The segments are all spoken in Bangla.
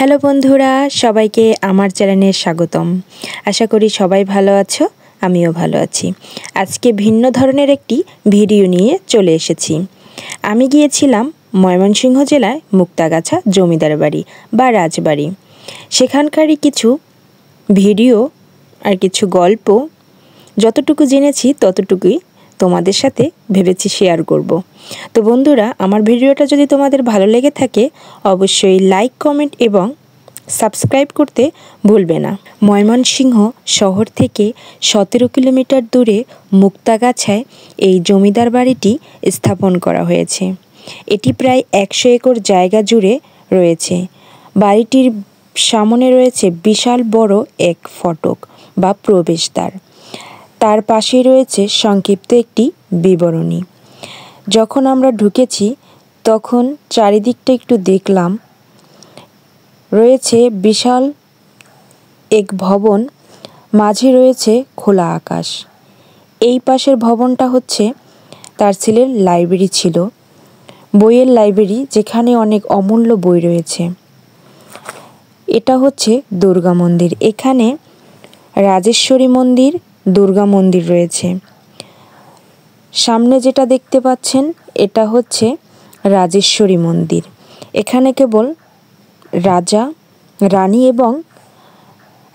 হ্যালো বন্ধুরা, সবাইকে আমার চ্যানেলে স্বাগতম। আশা করি সবাই ভালো আছো, আমিও ভালো আছি। আজকে ভিন্ন ধরনের একটি ভিডিও নিয়ে চলে এসেছি। আমি গিয়েছিলাম ময়মনসিংহ জেলায় মুক্তাগাছা জমিদার বাড়ি বা রাজবাড়ি। সেখানকারই কিছু ভিডিও আর কিছু গল্প যতটুকু জেনেছি ততটুকুই তোমাদের সাথে ভেবেছি শেয়ার করব। তো বন্ধুরা, আমার ভিডিওটা যদি তোমাদের ভালো লেগে থাকে অবশ্যই লাইক, কমেন্ট এবং সাবস্ক্রাইব করতে ভুলবে না। ময়মনসিংহ শহর থেকে 17 কিলোমিটার দূরে মুক্তাগাছায় এই জমিদার বাড়িটি স্থাপন করা হয়েছে। এটি প্রায় 100 একর জায়গা জুড়ে রয়েছে। বাড়িটির সামনে রয়েছে বিশাল বড় এক ফটক বা প্রবেশদ্বার। তার পাশেই রয়েছে সংক্ষিপ্ত একটি বিবরণী। যখন আমরা ঢুকেছি তখন চারিদিকটা একটু দেখলাম। রয়েছে বিশাল এক ভবন, মাঝে রয়েছে খোলা আকাশ। এই পাশের ভবনটা হচ্ছে তার ছেলের লাইব্রেরি ছিল, বইয়ের লাইব্রেরি, যেখানে অনেক অমূল্য বই রয়েছে। এটা হচ্ছে দুর্গা মন্দির। এখানে রাজেশ্বরী মন্দির, দুর্গা মন্দির রয়েছে। সামনে যেটা দেখতে পাচ্ছেন এটা হচ্ছে রাজেশ্বরী মন্দির। এখানে কেবল রাজা, রানী এবং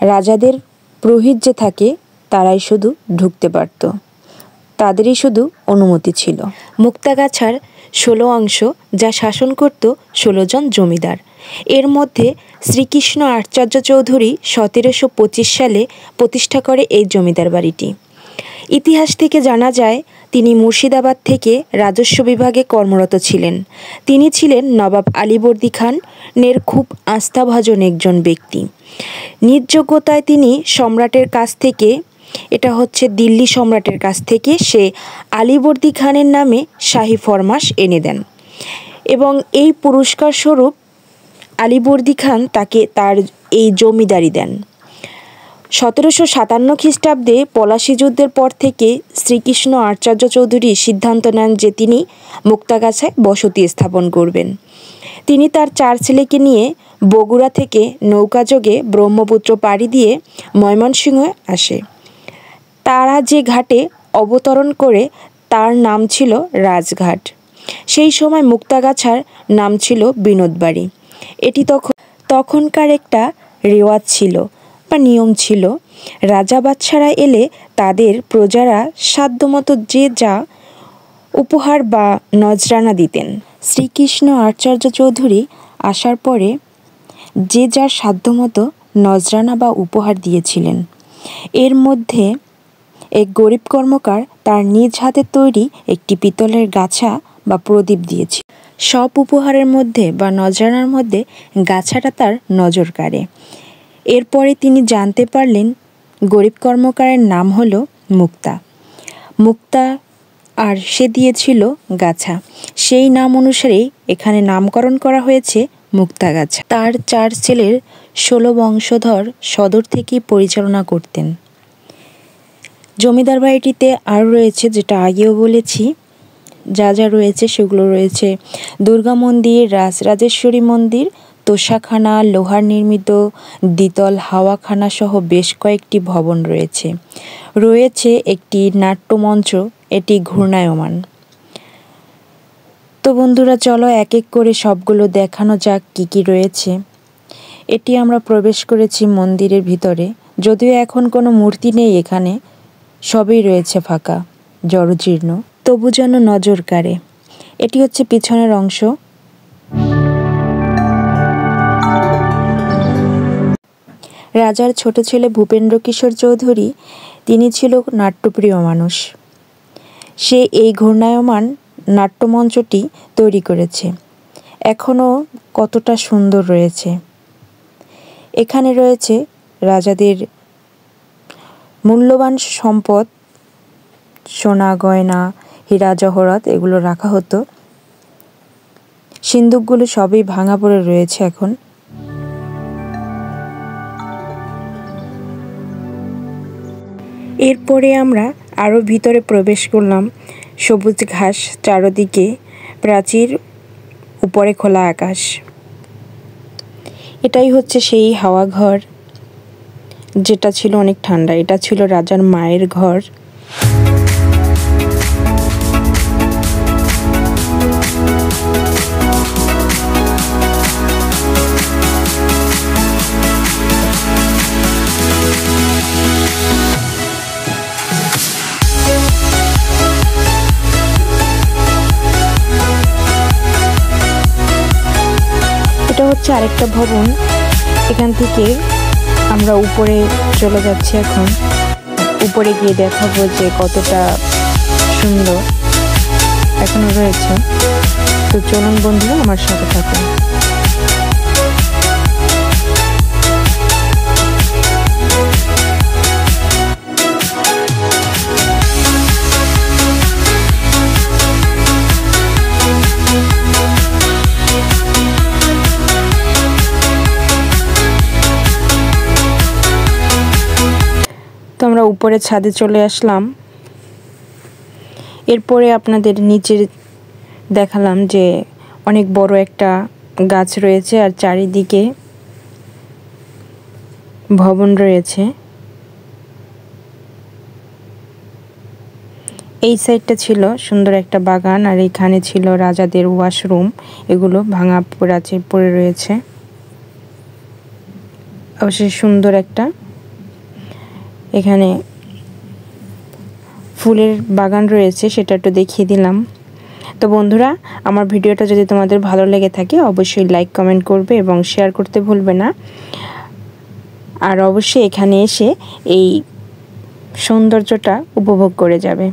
রাজাদের পুরোহিত যে থাকে তারাই শুধু ঢুকতে পারত, তাদেরই শুধু অনুমতি ছিল। মুক্তাগাছার 16 অংশ, যা শাসন করত 16 জন জমিদার। এর মধ্যে শ্রীকৃষ্ণ আচার্য চৌধুরী 1725 সালে প্রতিষ্ঠা করে এই জমিদার বাড়িটি। ইতিহাস থেকে জানা যায় তিনি মুর্শিদাবাদ থেকে রাজস্ব বিভাগে কর্মরত ছিলেন। তিনি ছিলেন নবাব আলীবর্দী খানের খুব আস্থাভাজন একজন ব্যক্তি। নিজ যোগ্যতায় তিনি সম্রাটের কাছ থেকে, এটা হচ্ছে দিল্লি সম্রাটের কাছ থেকে, সে আলীবর্দী খানের নামে শাহী ফরমাস এনে দেন এবং এই পুরস্কার স্বরূপ আলীবর্দী খান তাকে তার এই জমিদারি দেন। 1757 খ্রিস্টাব্দে পলাশী যুদ্ধের পর থেকে শ্রীকৃষ্ণ আচার্য চৌধুরী সিদ্ধান্ত নেন যে তিনি মুক্তাগাছায় বসতি স্থাপন করবেন। তিনি তার 4 ছেলেকে নিয়ে বগুড়া থেকে নৌকাযোগে ব্রহ্মপুত্র পাড়ি দিয়ে ময়মনসিংহে আসে। তারা যে ঘাটে অবতরণ করে তার নাম ছিল রাজঘাট। সেই সময় মুক্তাগাছার নাম ছিল বিনোদবাড়ি। এটি তখনকার একটা রেওয়াজ ছিল বা নিয়ম ছিল। রাজা বাদশারা এলে তাদের প্রজারা সাধ্যমতো যে যা উপহার বা নজরানা দিতেন। শ্রীকৃষ্ণ আচার্য চৌধুরী আসার পরে যে যার সাধ্যমতো নজরানা বা উপহার দিয়েছিলেন। এর মধ্যে এক গরিব কর্মকার তার নিজ হাতে তৈরি একটি পিতলের গাছা বা প্রদীপ দিয়েছিল। সব উপহারের মধ্যে বা নজরানার মধ্যে গাছাটা তার নজর কাড়ে। এরপরে তিনি জানতে পারলেন গরিব কর্মকারের নাম হলো মুক্তা, আর সে দিয়েছিল গাছা। সেই নাম অনুসারেই এখানে নামকরণ করা হয়েছে মুক্তাগাছা। তার 4 ছেলের 16 বংশধর সদর থেকেই পরিচালনা করতেন। জমিদার বাড়িটিতে আর রয়েছে, যেটা আগেও বলেছি, যা যা রয়েছে সেগুলো রয়েছে দুর্গা মন্দির, রাজরাজেশ্বরী মন্দির, তোষাখানা, লোহার নির্মিত দ্বিতল হাওয়াখানা সহ বেশ কয়েকটি ভবন রয়েছে। রয়েছে একটি নাট্যমঞ্চ, এটি ঘূর্ণায়মান। তো বন্ধুরা, চলো এক এক করে সবগুলো দেখানো যাক কি কি রয়েছে। এটি আমরা প্রবেশ করেছি মন্দিরের ভিতরে, যদিও এখন কোনো মূর্তি নেই এখানে, সবই রয়েছে ফাঁকা, জরাজীর্ণ, তবু যেন নজর কাড়ে। এটি হচ্ছে পিছনের অংশ। রাজার ছোট ছেলে ভূপেন্দ্র কিশোর চৌধুরী, তিনি ছিল নাট্যপ্রিয় মানুষ। সে এই ঘূর্ণায়মান নাট্যমঞ্চটি তৈরি করেছে। এখনও কতটা সুন্দর রয়েছে। এখানে রয়েছে রাজাদের মূল্যবান সম্পদ, সোনা গয়না, হীরা জহরত, এগুলো রাখা হতো। সিন্দুকগুলো সবই ভাঙা পড়ে রয়েছে এখন। এরপরে আমরা আরও ভিতরে প্রবেশ করলাম। সবুজ ঘাস চারদিকে, প্রাচীর, উপরে খোলা আকাশ। এটাই হচ্ছে সেই হাওয়া ঘর, যেটা ছিল অনেক ঠান্ডা। এটা ছিল রাজার মায়ের ঘর। এটা হচ্ছে আরেকটা ভবন। এখান থেকে আমরা উপরে চলে যাচ্ছি। এখন উপরে গিয়ে দেখাবো যে কতটা সুন্দর এখনো রয়েছে। তো চলুন বন্ধুরা, আমার সাথে থাকুন। তো আমরা উপরে ছাদে চলে আসলাম। এরপরে আপনাদের নিচে দেখালাম যে অনেক বড় একটা গাছ রয়েছে আর চারিদিকে ভবন রয়েছে। এই সাইডটা ছিল সুন্দর একটা বাগান, আর এখানে ছিল রাজাদের ওয়াশরুম। এগুলো ভাঙা প্রাচীর পড়ে রয়েছে। অবশ্যই সুন্দর একটা এখানে ফুলের বাগান রয়েছে, সেটা একটু দেখিয়ে দিলাম। তো বন্ধুরা, আমার ভিডিওটা যদি তোমাদের ভালো লেগে থাকে অবশ্যই লাইক কমেন্ট করবে এবং শেয়ার করতে ভুলবে না। আর অবশ্যই এখানে এসে এই সৌন্দর্যটা উপভোগ করে যাবে।